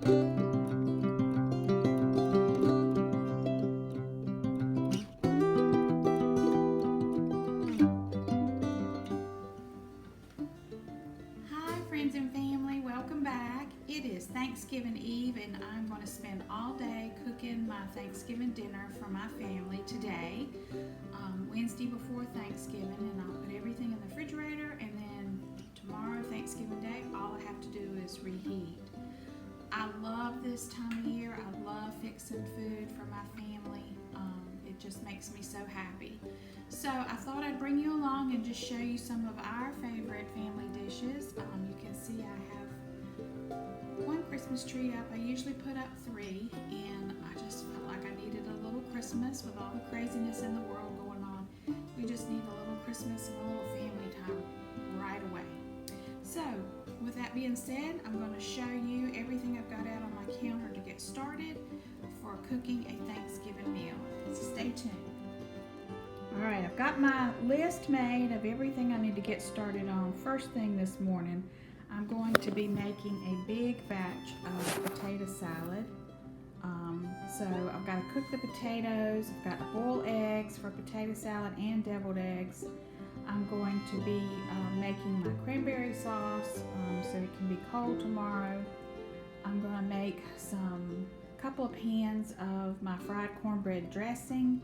Hi friends and family, welcome back. It is Thanksgiving Eve and I'm going to spend all day cooking my Thanksgiving dinner for my family today, Wednesday before Thanksgiving, and I'll put everything in the refrigerator, and then tomorrow, Thanksgiving Day, all I have to do is reheat. I love this time of year. I love fixing food for my family. It just makes me so happy. So I thought I'd bring you along and just show you some of our favorite family dishes. You can see I have one Christmas tree up. I usually put up 3, and I just felt like I needed a little Christmas with all the craziness in the world going on. We just need a little Christmas and a little family time right away. So with that being said, I'm going to show you everything I've got out on my counter to get started for cooking a Thanksgiving meal. So stay tuned. Alright, I've got my list made of everything I need to get started on. First thing this morning, I'm going to be making a big batch of potato salad. So I've got to cook the potatoes, I've got to boil eggs for potato salad and deviled eggs. I'm going to be making my cranberry sauce so it can be cold tomorrow. I'm going to make a couple of pans of my fried cornbread dressing.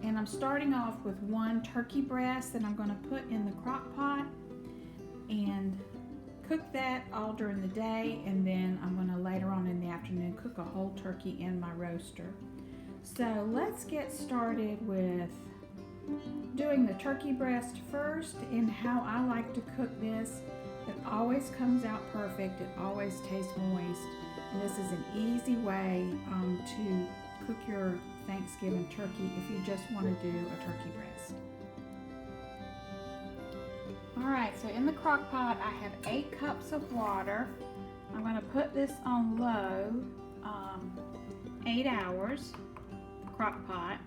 And I'm starting off with 1 turkey breast that I'm going to put in the crock pot and cook that all during the day, and then I'm going to later on in the afternoon cook a whole turkey in my roaster. So let's get started with doing the turkey breast first, and how I like to cook this. It always comes out perfect, it always tastes moist, and this is an easy way to cook your Thanksgiving turkey if you just want to do a turkey breast. Alright, so in the crock pot I have 8 cups of water. I'm going to put this on low 8 hours, the crock pot.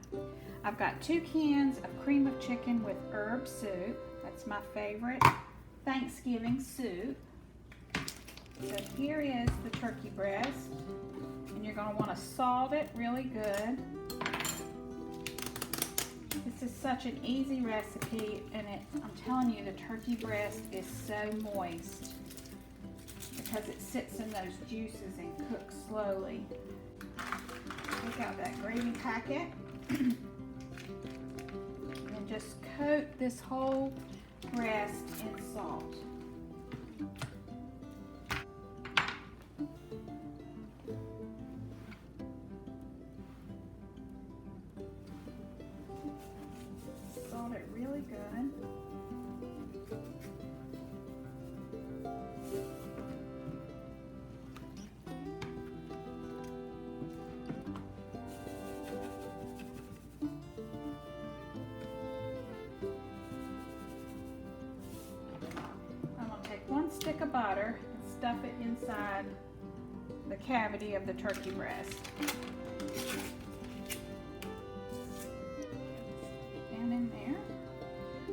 I've got 2 cans of cream of chicken with herb soup. That's my favorite Thanksgiving soup. So here is the turkey breast, and you're going to want to salt it really good. This is such an easy recipe, and I'm telling you, the turkey breast is so moist because it sits in those juices and cooks slowly. Take out that gravy packet and just coat this whole breast in salt. Salt it really good. I'm going to take 1 stick of butter and stuff it inside the cavity of the turkey breast.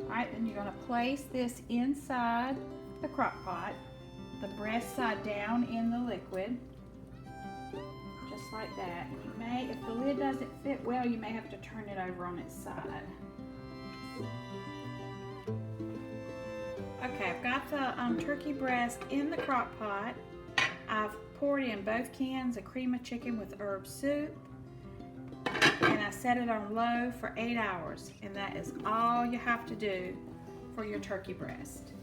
Alright, then you're going to place this inside the crock pot, the breast side down in the liquid, just like that. You may, if the lid doesn't fit well, you may have to turn it over on its side. Okay, I've got the turkey breast in the crock pot. I've poured in both cans of cream of chicken with herb soup, and I set it on low for 8 hours, and that is all you have to do for your turkey breast.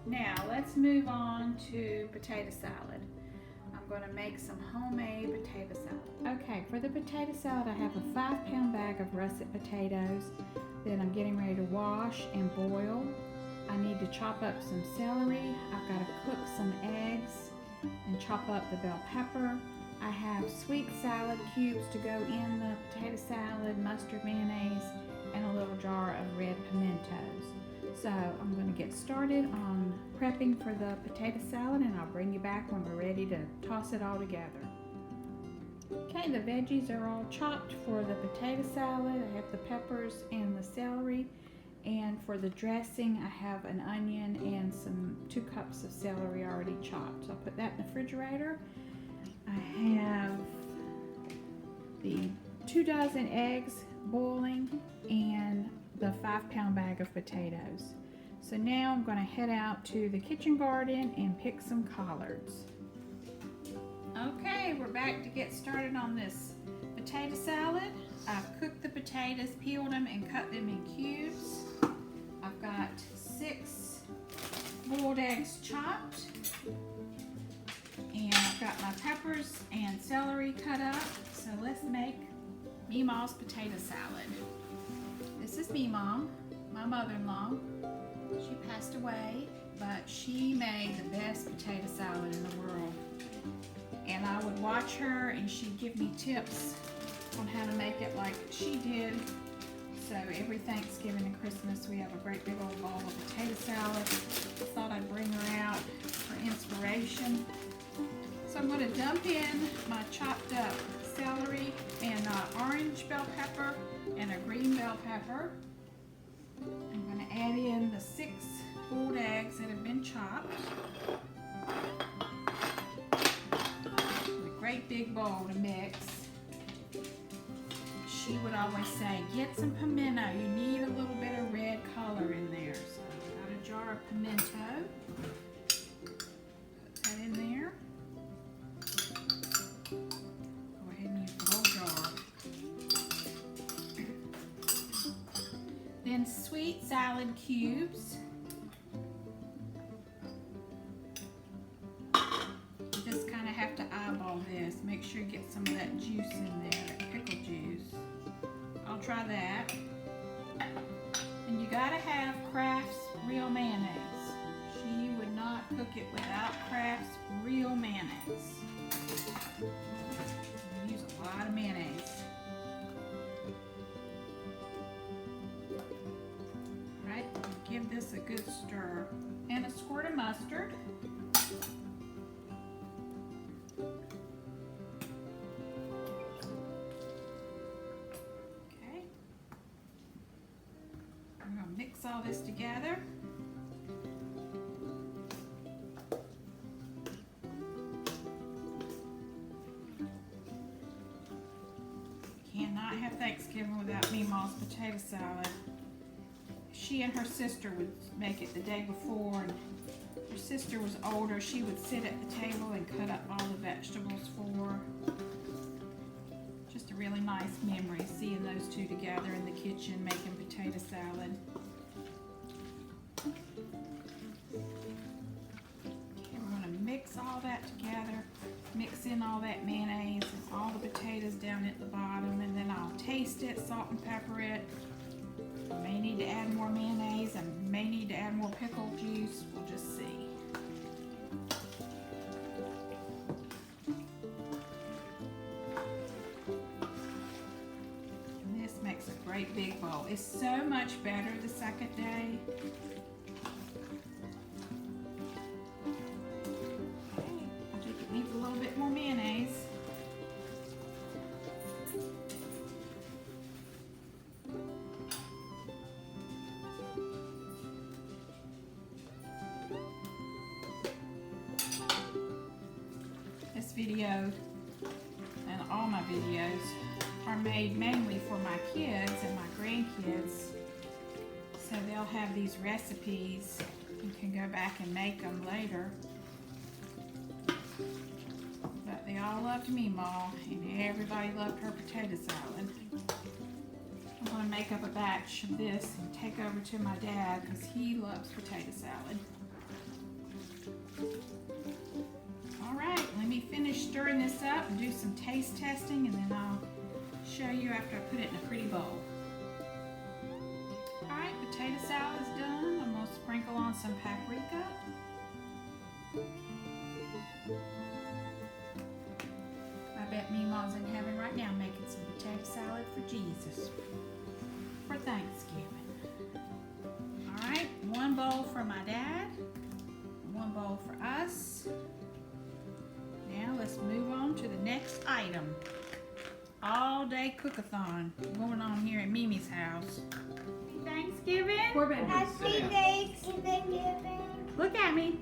Now let's move on to potato salad. I'm going to make some homemade potato salad. Okay, for the potato salad I have a 5-pound bag of russet potatoes that I'm getting ready to wash and boil. I need to chop up some celery. I've got to cook some eggs and chop up the bell pepper. I have sweet salad cubes to go in the potato salad, mustard mayonnaise, and a little jar of red pimentos. So I'm going to get started on prepping for the potato salad, and I'll bring you back when we're ready to toss it all together. Okay, the veggies are all chopped for the potato salad. I have the peppers and the celery, And for the dressing, I have an onion and 2 cups of celery already chopped. So I'll put that in the refrigerator. I have the 2 dozen eggs boiling and the 5-pound bag of potatoes. So now I'm going to head out to the kitchen garden and pick some collards. Okay, we're back to get started on this potato salad. I've cooked the potatoes, peeled them, and cut them in cubes. I've got 6 boiled eggs chopped. And I've got my peppers and celery cut up. So let's make Meemaw's potato salad. This is Meemaw, my mother-in-law. She passed away, but she made the best potato salad in the world. And I would watch her and she'd give me tips on how to make it like she did. So every Thanksgiving and Christmas we have a great big old bowl of potato salad. I thought I'd bring her out for inspiration. So I'm going to dump in my chopped up celery and orange bell pepper and a green bell pepper. I'm going to add in the 6 boiled eggs that have been chopped. A great big bowl to mix. She would always say, get some pimento. You need a little bit of red color in there. So I've got a jar of pimento. Put that in there. Go ahead and use the whole jar. Then sweet salad cubes. You just kind of have to eyeball this. Make sure you get some of that juice in there, that pickle juice. I'll try that. And you gotta have Kraft's real mayonnaise. She would not cook it without Kraft's real mayonnaise. We use a lot of mayonnaise. Alright, give this a good stir. And a squirt of mustard. Mix all this together. Cannot have Thanksgiving without Meemaw's potato salad. She and her sister would make it the day before, and her sister was older. She would sit at the table and cut up all the vegetables for her. Just a really nice memory, seeing those two together in the kitchen making potato salad. Mix all that together, mix in all that mayonnaise and all the potatoes down at the bottom, and then I'll taste it, salt and pepper it. I may need to add more mayonnaise, I may need to add more pickle juice, we'll just see. And this makes a great big bowl. It's so much better the second day. Needs a little bit more mayonnaise. This video and all my videos are made mainly for my kids and my grandkids, so they'll have these recipes and can go back and make them later. They all loved Meemaw, and everybody loved her potato salad. I'm going to make up a batch of this and take over to my dad because he loves potato salad. Alright, let me finish stirring this up and do some taste testing, and then I'll show you after I put it in a pretty bowl. Alright, potato salad's done. I'm going to sprinkle on some paprika. I bet Meemaw's in heaven right now making some potato salad for Jesus for Thanksgiving. Alright, 1 bowl for my dad, 1 bowl for us. Now let's move on to the next item. All day cook-a-thon going on here at Mimi's house. Happy Thanksgiving? Corbin, Happy Thanksgiving. Look at me.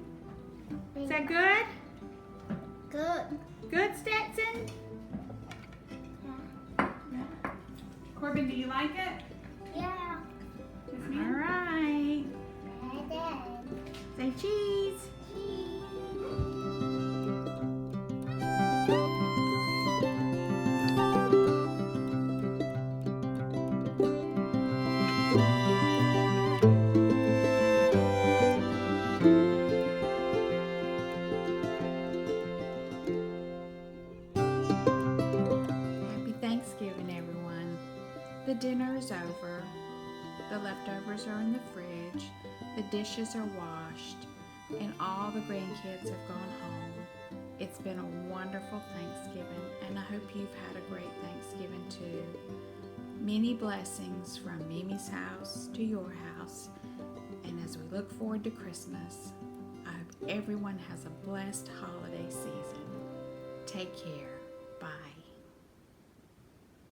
Is that good? Good. Good, Stetson? Corbin, do you like it? Yeah. Yes, All ma'am. right. Say cheese. Happy Thanksgiving, everyone. The dinner is over. The leftovers are in the fridge. The dishes are washed. And all the grandkids have gone home. It's been a wonderful Thanksgiving, and I hope you've had a great Thanksgiving too. Many blessings from Mimi's house to your house. And as we look forward to Christmas, I hope everyone has a blessed holiday season. Take care. Bye.